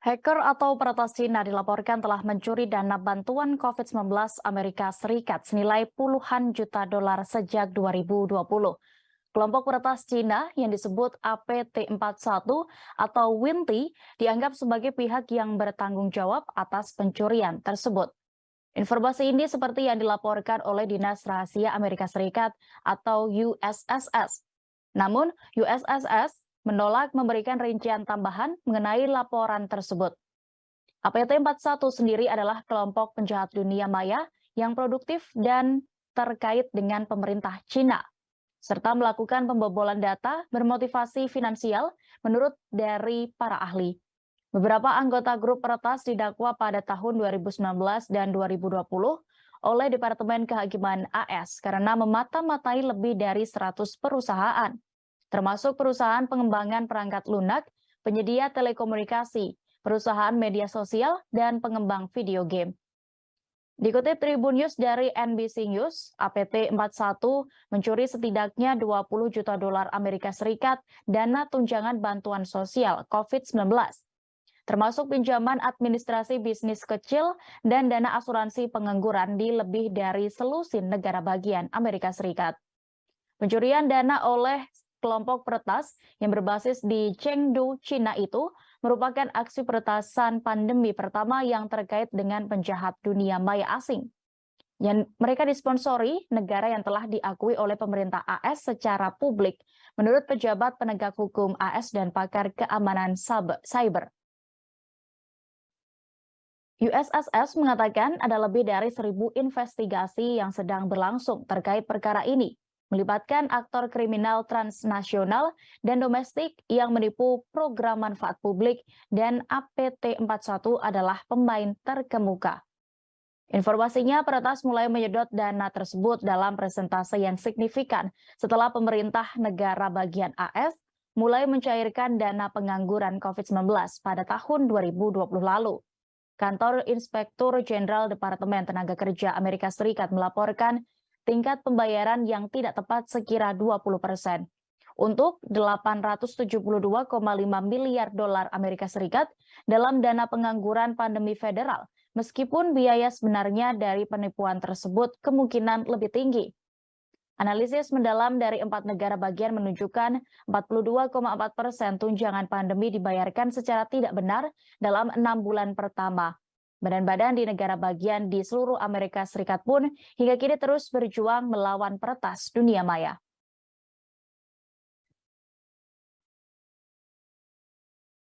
Hacker atau peretas Cina dilaporkan telah mencuri dana bantuan COVID-19 Amerika Serikat senilai puluhan juta dolar sejak 2020. Kelompok peretas Cina yang disebut APT41 atau WINTI dianggap sebagai pihak yang bertanggung jawab atas pencurian tersebut. Informasi ini seperti yang dilaporkan oleh Dinas Rahasia Amerika Serikat atau USSS. Namun, USSS menolak memberikan rincian tambahan mengenai laporan tersebut. APT41 sendiri adalah kelompok penjahat dunia maya yang produktif dan terkait dengan pemerintah Cina, serta melakukan pembobolan data bermotivasi finansial menurut dari para ahli. Beberapa anggota grup peretas didakwa pada tahun 2019 dan 2020 oleh Departemen Kehakiman AS karena memata-matai lebih dari 100 perusahaan, termasuk perusahaan pengembangan perangkat lunak, penyedia telekomunikasi, perusahaan media sosial, dan pengembang video game. Dikutip Tribun News dari NBC News, APT41 mencuri setidaknya 20 juta dolar Amerika Serikat dana tunjangan bantuan sosial COVID-19, termasuk pinjaman administrasi bisnis kecil dan dana asuransi pengangguran di lebih dari selusin negara bagian Amerika Serikat. Pencurian dana oleh kelompok peretas yang berbasis di Chengdu, Cina itu merupakan aksi peretasan pandemi pertama yang terkait dengan penjahat dunia maya asing. Yang mereka disponsori negara yang telah diakui oleh pemerintah AS secara publik, menurut pejabat penegak hukum AS dan pakar keamanan cyber. USSS mengatakan ada lebih dari 1.000 investigasi yang sedang berlangsung terkait perkara ini, melibatkan aktor kriminal transnasional dan domestik yang menipu program manfaat publik, dan APT41 adalah pemain terkemuka. Informasinya, peretas mulai menyedot dana tersebut dalam persentase yang signifikan setelah pemerintah negara bagian AS mulai mencairkan dana pengangguran COVID-19 pada tahun 2020 lalu. Kantor Inspektur Jenderal Departemen Tenaga Kerja Amerika Serikat melaporkan tingkat pembayaran yang tidak tepat sekira 20% untuk 872,5 miliar dolar Amerika Serikat dalam dana pengangguran pandemi federal, meskipun biaya sebenarnya dari penipuan tersebut kemungkinan lebih tinggi. Analisis mendalam dari 4 negara bagian menunjukkan 42,4% tunjangan pandemi dibayarkan secara tidak benar dalam 6 bulan pertama. Badan-badan di negara bagian di seluruh Amerika Serikat pun hingga kini terus berjuang melawan peretas dunia maya.